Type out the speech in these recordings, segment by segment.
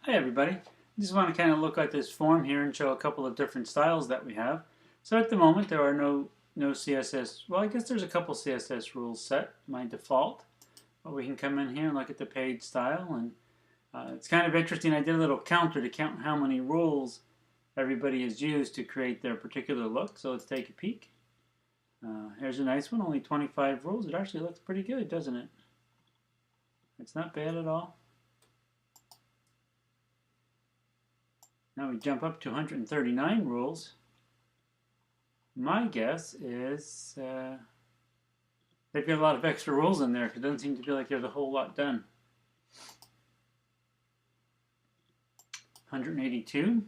Hi everybody. I just want to kind of look at this form here and show a couple of different styles that we have. So at the moment there are no CSS, well I guess there's a couple CSS rules set, my default. But we can come in here and look at the page style, and it's kind of interesting. I did a little counter to count how many rules everybody has used to create their particular look. So let's take a peek. Here's a nice one, only 25 rules. It actually looks pretty good, doesn't it? It's not bad at all. Now we jump up to 139 rules. My guess is they've got a lot of extra rules in there because it doesn't seem to be like there's a whole lot done. 182.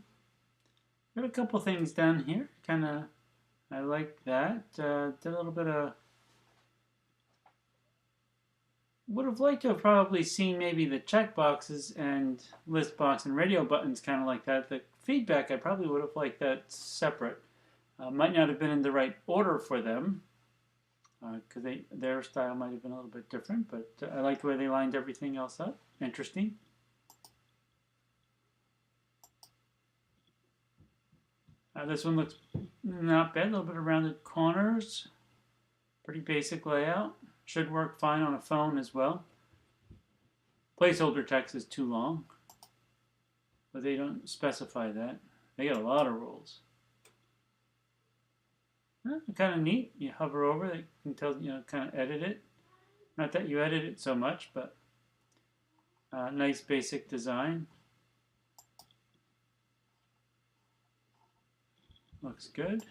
Got a couple things done here. Kind of, I like that. Did a little bit of. Would have liked to have probably seen maybe the check boxes and list box and radio buttons kind of like that. The feedback, I probably would have liked that separate. Might not have been in the right order for them because their style might have been a little bit different, but I like the way they lined everything else up. Interesting. This one looks not bad. A little bit of rounded corners. Pretty basic layout. Should work fine on a phone as well. Placeholder text is too long, but they don't specify that. They got a lot of rules. Kind of neat. You hover over it, you can tell, kind of edit it. Not that you edit it so much, but nice basic design. Looks good.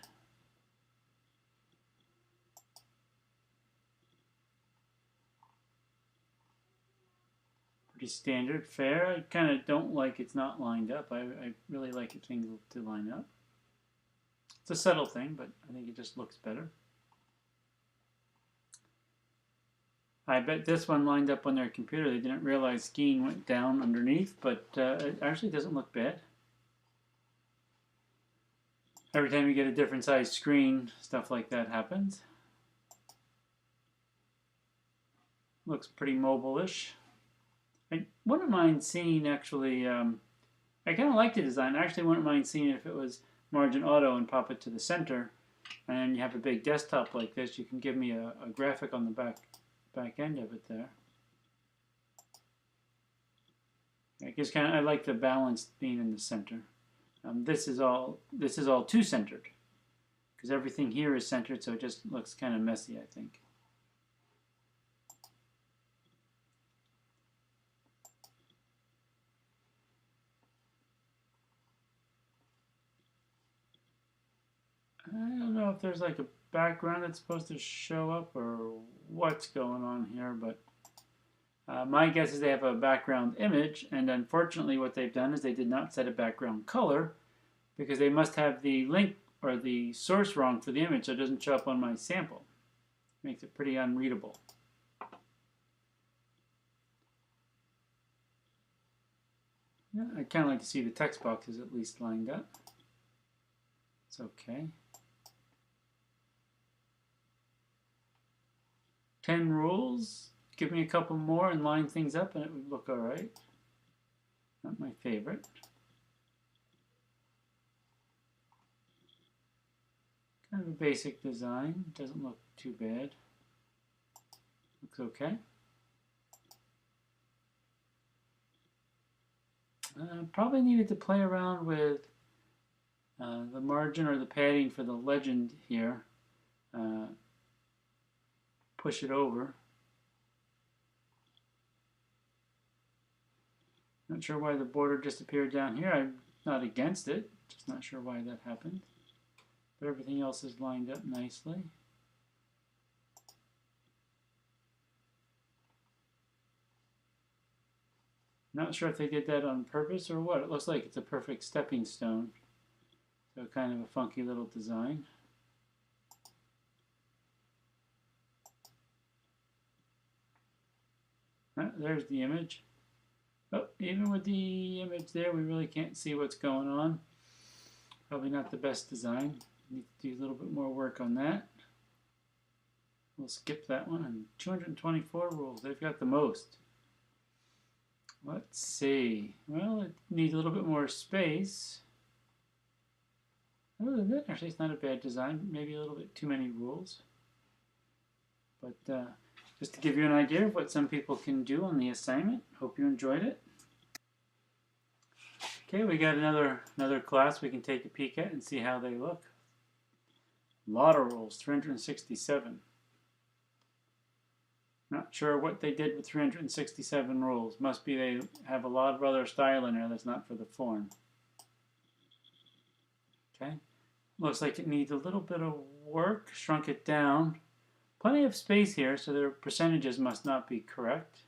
Pretty standard fare. I kind of don't like it's not lined up. I really like it things to line up. It's a subtle thing, but I think it just looks better. I bet this one lined up on their computer. They didn't realize skiing went down underneath, but it actually doesn't look bad. Every time you get a different size screen, stuff like that happens. Looks pretty mobile-ish. I wouldn't mind seeing actually, I kind of like the design. I actually wouldn't mind seeing if it was margin auto and pop it to the center, and you have a big desktop like this. You can give me a graphic on the back end of it there. I guess I like the balance being in the center. This is all too centered because everything here is centered, so it just looks kind of messy, I think. I don't know if there's like a background that's supposed to show up or what's going on here, but my guess is they have a background image, and unfortunately what they've done is they did not set a background color because they must have the link or the source wrong for the image, so it doesn't show up on my sample. Makes it pretty unreadable. Yeah, I kind of like to see the text boxes at least lined up. It's okay. 10 rules. Give me a couple more and line things up and it would look all right. Not my favorite. Kind of a basic design. Doesn't look too bad. Looks okay. Probably needed to play around with the margin or the padding for the legend here. Push it over. Not sure why the border disappeared down here. I'm not against it, just not sure why that happened. But everything else is lined up nicely. Not sure if they did that on purpose or what. It looks like it's a perfect stepping stone. So kind of a funky little design. There's the image. Oh, even with the image there, we really can't see what's going on. Probably not the best design. Need to do a little bit more work on that. We'll skip that one. And 224 rules, they've got the most. Let's see. Well, it needs a little bit more space. Other than that, actually, it's not a bad design. Maybe a little bit too many rules. But just to give you an idea of what some people can do on the assignment. Hope you enjoyed it. Okay, we got another class we can take a peek at and see how they look. A lot of rules, 367. Not sure what they did with 367 rules. Must be they have a lot of other style in there that's not for the form. Okay, looks like it needs a little bit of work. Shrunk it down. Plenty of space here, so their percentages must not be correct.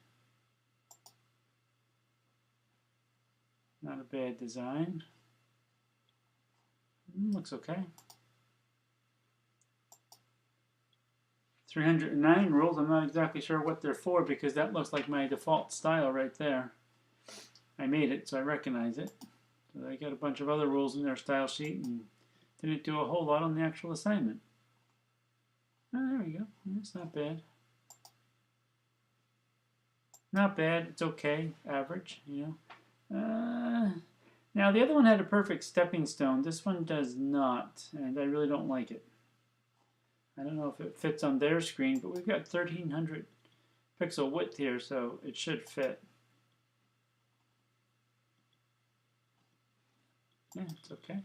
Not a bad design. Looks okay. 309 rules, I'm not exactly sure what they're for because that looks like my default style right there. I made it, so I recognize it. So they got a bunch of other rules in their style sheet and didn't do a whole lot on the actual assignment. Oh, there we go. It's not bad. Not bad. It's okay. Average, you know. Now, the other one had a perfect stepping stone. This one does not, and I really don't like it. I don't know if it fits on their screen, but we've got 1300 pixel width here, so it should fit. Yeah, it's okay.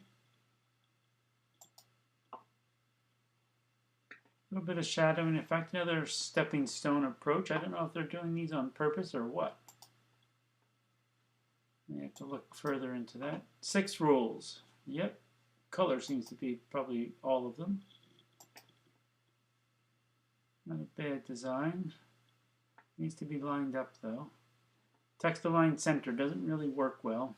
A little bit of shadowing effect, another stepping stone approach. I don't know if they're doing these on purpose or what. You have to look further into that. 6 rules. Yep. Color seems to be probably all of them. Not a bad design. Needs to be lined up though. Text align center doesn't really work well.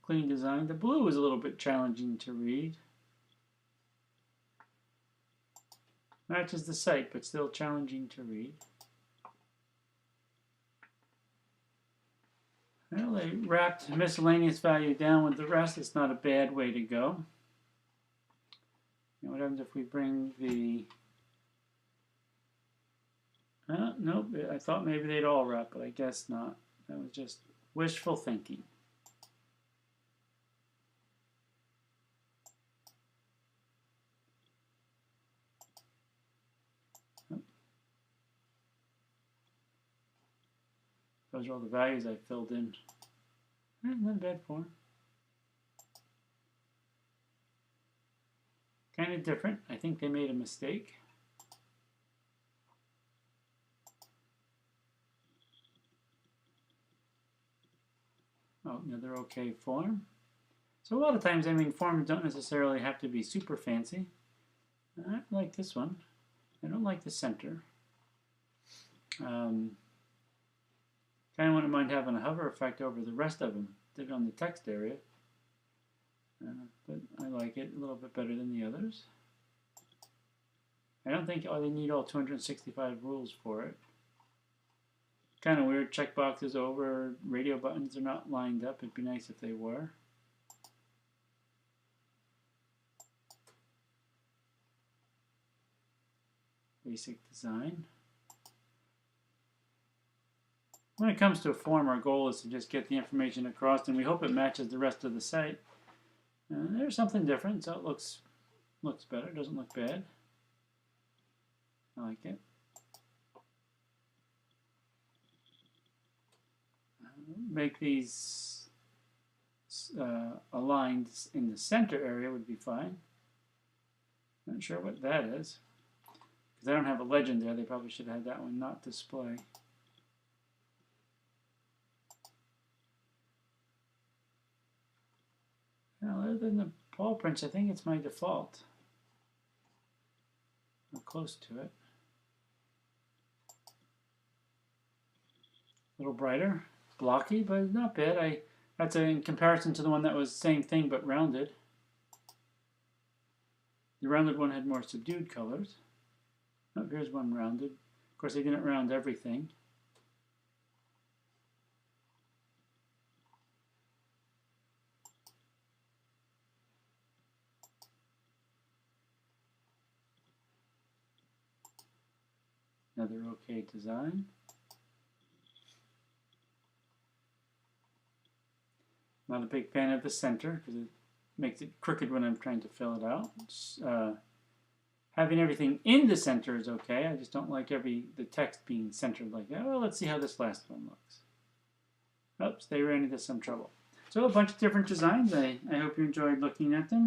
Clean design. The blue is a little bit challenging to read. Matches the site, but still challenging to read. Well, they wrapped miscellaneous value down with the rest. It's not a bad way to go. And what happens if we bring the... nope, I thought maybe they'd all wrap, but I guess not. That was just wishful thinking. Those are all the values I filled in. Not a bad form. Kind of different. I think they made a mistake. Oh, another okay form. So a lot of times, I mean, forms don't necessarily have to be super fancy. I like this one. I don't like the center. Kind of wouldn't mind having a hover effect over the rest of them. Did it on the text area. But I like it a little bit better than the others. I don't think they need all 265 rules for it. Kind of weird. Checkboxes over, radio buttons are not lined up. It'd be nice if they were. Basic design. When it comes to a form, our goal is to just get the information across, and we hope it matches the rest of the site. There's something different, so it looks better. Doesn't look bad. I like it. Make these aligned in the center area would be fine. Not sure what that is. Because I don't have a legend there, they probably should have had that one not display. Now, other than the paw prints, I think it's my default. Or close to it. A little brighter, blocky, but not bad. That's in comparison to the one that was same thing but rounded. The rounded one had more subdued colors. Oh, here's one rounded. Of course, they didn't round everything. Another okay design. Not a big fan of the center because it makes it crooked when I'm trying to fill it out. Having everything in the center is okay. I just don't like the text being centered like that. Well, let's see how this last one looks. Oops, they ran into some trouble. So a bunch of different designs. I hope you enjoyed looking at them.